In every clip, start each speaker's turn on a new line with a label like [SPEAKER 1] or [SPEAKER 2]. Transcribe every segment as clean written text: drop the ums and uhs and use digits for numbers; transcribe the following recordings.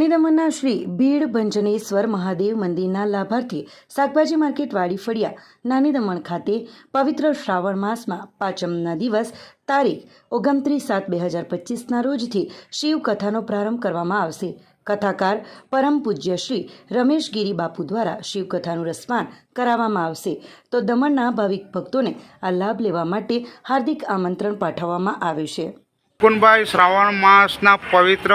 [SPEAKER 1] નાની દમણના શ્રી ભીડ ભંજનેશ્વર મહાદેવ મંદિરના લાભાર્થી શાકભાજી માર્કેટ વાડી ફળિયા નાની દમણ ખાતે પવિત્ર શ્રાવણ માસમાં પાંચમના દિવસ તારીખ 29/7/2025ના રોજથી શિવકથાનો પ્રારંભ કરવામાં આવશે। કથાકાર પરમ પૂજ્ય શ્રી રમેશ ગિરી બાપુ દ્વારા શિવકથાનું રસપાન કરાવવામાં આવશે, તો દમણના ભાવિક ભક્તોને આ લાભ લેવા માટે હાર્દિક આમંત્રણ પાઠવવામાં આવ્યું છે।
[SPEAKER 2] મુકુંદભાઈ, શ્રાવણ માસના પવિત્ર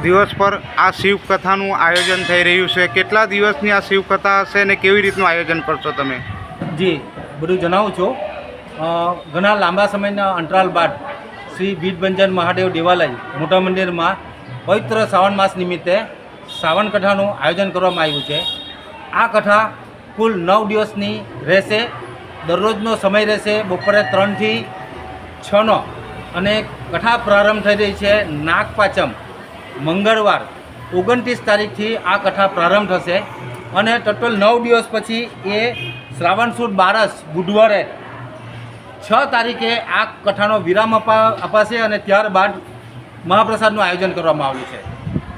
[SPEAKER 2] દિવસ પર આ શિવકથાનું આયોજન થઈ રહ્યું છે। કેટલા દિવસની આ શિવકથા હશે અને કેવી રીતનું આયોજન કરશો તમે?
[SPEAKER 3] જી, બધું જણાવું છું। ઘણા લાંબા સમયના અંતરાલ બાદ શ્રી ભીડભંજન મહાદેવ દેવાલય મોટા મંદિરમાં પવિત્ર શ્રાવણ માસ નિમિત્તે શ્રાવણ કથાનું આયોજન કરવામાં આવ્યું છે। આ કથા કુલ 9 દિવસની રહેશે। દરરોજનો સમય રહેશે બપોરે 3 થી 6નો અને કથા પ્રારંભ થઈ રહી છે નાગપાચમ મંગળવાર 29 તારીખથી આ કથા પ્રારંભ થશે અને ટોટલ 9 દિવસ પછી એ શ્રાવણ સુદ 12 બુધવારે 6 તારીખે આ કથાનો વિરામ અપાશે અને ત્યારબાદ મહાપ્રસાદનું આયોજન કરવામાં આવ્યું છે।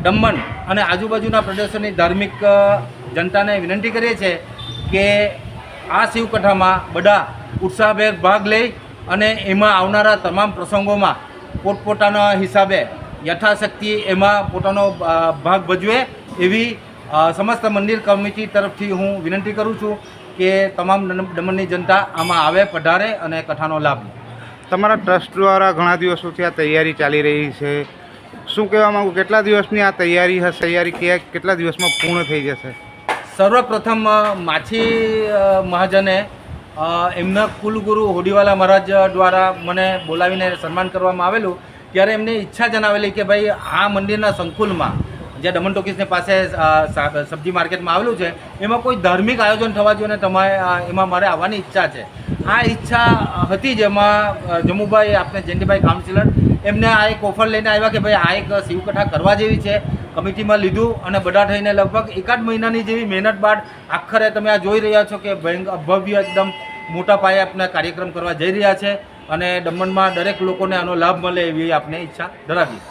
[SPEAKER 3] દમણ અને આજુબાજુના પ્રદેશોની ધાર્મિક જનતાને વિનંતી કરીએ છીએ કે આ શિવકથામાં બધા ઉત્સાહભેર ભાગ લે અને એમાં આવનારા તમામ પ્રસંગોમાં પોતપોતાના હિસાબે યથાશક્તિ એમાં પોતાનો ભાગ ભજવે એવી સમસ્ત મંદિર કમિટી તરફથી હું વિનંતી કરું છું કે તમામ દમણની જનતા આમાં આવે, પધારે અને કથાનો લાભ લે।
[SPEAKER 2] તમારા ટ્રસ્ટ દ્વારા ઘણા દિવસોથી આ તૈયારી ચાલી રહી છે, શું કહેવા માગું, કેટલા દિવસની આ તૈયારી હશે? તૈયારી કેટલા દિવસમાં પૂર્ણ થઈ જશે?
[SPEAKER 3] સર્વપ્રથમ માછી મહાજને એમના કુલગુરુ હોડીવાલા મહારાજ દ્વારા મને બોલાવીને સન્માન કરવામાં આવેલું, ત્યારે એમને ઈચ્છા જણાવેલી કે ભાઈ આ મંદિરના સંકુલમાં જે દમણ ટોકીસની પાસે સબ્જી માર્કેટમાં આવેલું છે એમાં કોઈ ધાર્મિક આયોજન થવા જોઈએ અને તમારે એમાં મારે આવવાની ઈચ્છા છે। આ ઈચ્છા હતી જ એમાં જમુભાઈ આપણે જયંતિભાઈ કાઉન્સિલર એમને આ એક ઓફર લઈને આવ્યા કે ભાઈ આ એક શિવકથા કરવા જેવી છે। કમિટીમાં લીધું અને બધા થઈને લગભગ 1.5 મહિનાની જેવી મહેનત બાદ આખરે તમે આ જોઈ રહ્યા છો કે ભવ્ય એકદમ મોટા પાયે આપણે કાર્યક્રમ કરવા જઈ રહ્યા છે અને દમણમાં દરેક લોકોને આનો લાભ મળે એવી આપણે ઈચ્છા ધરાવીએ।